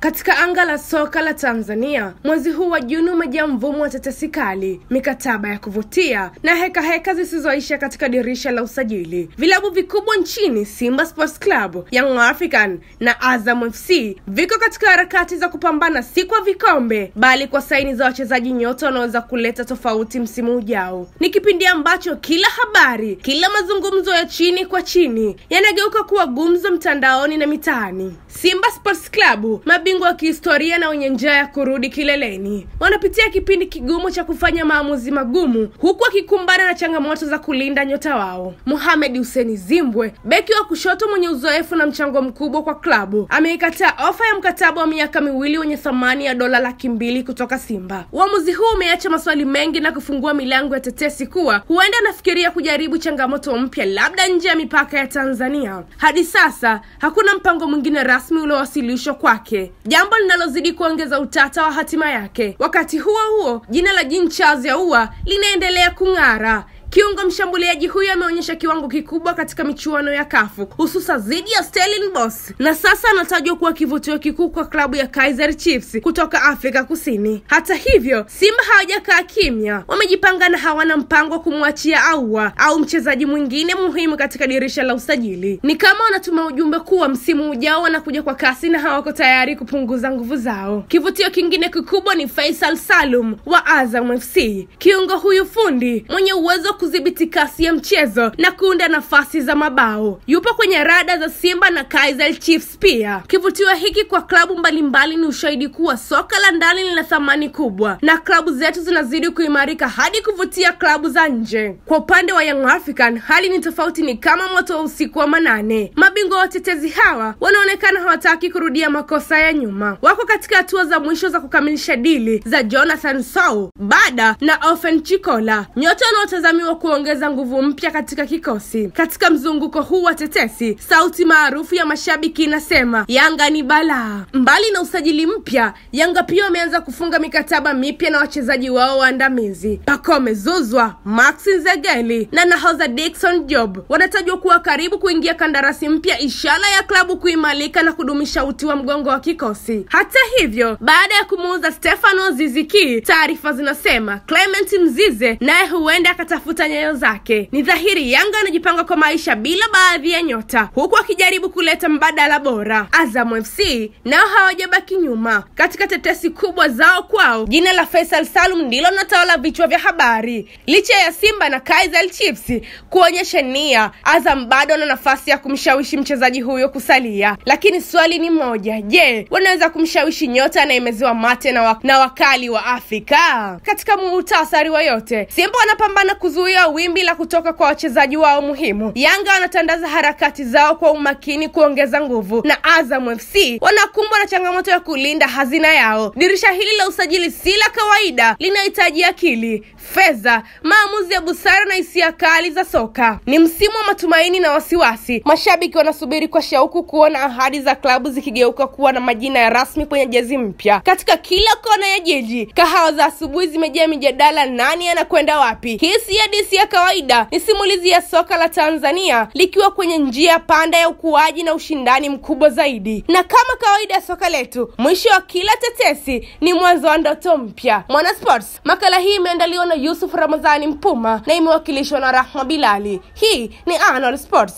Katika anga la soka la Tanzania, mwezi huu wa Juni umejaa mvumo wa tetesi kali, mikataba ya kuvutia na heka zisizoisha katika dirisha la usajili. Vilabu vikubwa nchini, Simba Sports Club, Young African na Azam FC, viko katika harakati za kupambana si kwa vikombe, bali kwa saini za wachezaji nyota wanaweza kuleta tofauti msimu ujao. Ni kipindi ambacho kila habari, kila mazungumzo ya chini kwa chini yanageuka kuwa gumzo mtandaoni na mitaani. Simba Sports Club, mabingwa wa kihistoria na wenye njaa ya kurudi kileleni, wanapitia kipindi kigumu cha kufanya maamuzi magumu, huku wakikumbana na changamoto za kulinda nyota wao. Mohamed Hussein Zimbwe, beki wa kushoto mwenye uzoefu na mchango mkubwa kwa klabu, ameikataa ofa ya mkataba wa miaka 2 wenye thamani ya dola 200,000 kutoka Simba. Uamuzi huu umeacha maswali mengi na kufungua milango ya tetesi kuwa huenda anafikiria kujaribu changamoto mpya, labda nje ya mipaka ya Tanzania. Hadi sasa hakuna mpango mwingine rasmi uliowasilishwa kwake, jambo linalozidi kuongeza utata wa hatima yake. Wakati huo jina la Jean Charles Ahoua linaendelea kung'ara. Kiungo mshambuliaji huyu ameonyesha kiwango kikubwa katika michuano ya CAF, hususa dhidi ya Stellenbosch, na sasa anatajwa kuwa kivutio kikuu kwa klabu ya Kaizer Chiefs kutoka Afrika Kusini. Hata hivyo, Simba hawajakaa kimya. Wamejipanga na hawana mpango wa kumwachia Ahoua au mchezaji mwingine muhimu katika dirisha la usajili. Ni kama wanatuma ujumbe kuwa msimu ujao wanakuja kwa kasi na hawako tayari kupunguza nguvu zao. Kivutio kingine kikubwa ni Faisal Salum wa Azam FC. Kiungo huyu fundi mwenye uwezo kudhibiti kasi ya mchezo na kuunda nafasi za mabao, yupo kwenye rada za Simba na Kaizer Chiefs pia. Kivutio hiki kwa klabu mbalimbali ni ushahidi kuwa soka la ndani lina thamani kubwa, na klabu zetu zinazidi kuimarika hadi kuvutia klabu za nje. Kwa upande wa Young African, hali ni tofauti, ni kama moto wa usiku wa manane. Mabingwa watetezi hawa wanaonekana hawataki kurudia makosa ya nyuma. Wako katika hatua za mwisho za kukamilisha dili za Jonathan Sow, Bada na Ofen Chikola, nyota wanaotazamiwa kuongeza nguvu mpya katika kikosi. Katika mzunguko huu wa tetesi, sauti maarufu ya mashabiki inasema Yanga ni balaa. Mbali na usajili mpya, Yanga pia wameanza kufunga mikataba mipya na wachezaji wao waandamizi. Pacome Zouzoua, Max Nzengeli na nahodha Dickson Job wanatajwa kuwa karibu kuingia kandarasi mpya, ishara ya klabu kuimarika na kudumisha uti wa mgongo wa kikosi. Hata hivyo, baada ya kumuuza Stefano Aziz Ki, taarifa zinasema Clement Mzize naye huenda akatafuta nyayo zake. Ni dhahiri Yanga anajipanga kwa maisha bila baadhi ya nyota, huku akijaribu kuleta mbadala bora. Azam FC nao hawajabaki nyuma. Katika tetesi kubwa zao kwao, jina la Faisal Salum ndilo linatawala vichwa vya habari. Licha ya Simba na Kaizer Chiefs kuonyesha nia, Azam bado na nafasi ya kumshawishi mchezaji huyo kusalia. Lakini swali ni moja, je, wanaweza kumshawishi nyota anayemezewa mate na wakali wa Afrika? Katika muhtasari wa yote, Simba wanapambana kuzuia wimbi la kutoka kwa wachezaji wao muhimu. Yanga wanatandaza harakati zao kwa umakini kuongeza nguvu, na Azam FC wanakumbwa na changamoto ya kulinda hazina yao. Dirisha hili la usajili si la kawaida, linahitaji akili, fedha, maamuzi ya busara na hisia kali za soka. Ni msimu wa matumaini na wasiwasi. Mashabiki wanasubiri kwa shauku kuona ahadi za klabu zikigeuka kuwa na majina ya rasmi kwenye jezi mpya. Katika kila kona ya jiji, kahawa za asubuhi zimejaa mijadala, nani anakwenda wapi. Hii si hadithi ya kawaida, ni simulizi ya soka la Tanzania likiwa kwenye njia panda ya ukuaji na ushindani mkubwa zaidi. Na kama kawaida ya soka letu, mwisho wa kila tetesi ni mwanzo wa ndoto mpya. Mwana Sports, makala hii imeandaliwa na Yusuf Ramazani Mpuma na imewakilishwa na Rahma Bilali. Hii ni Anal Sports.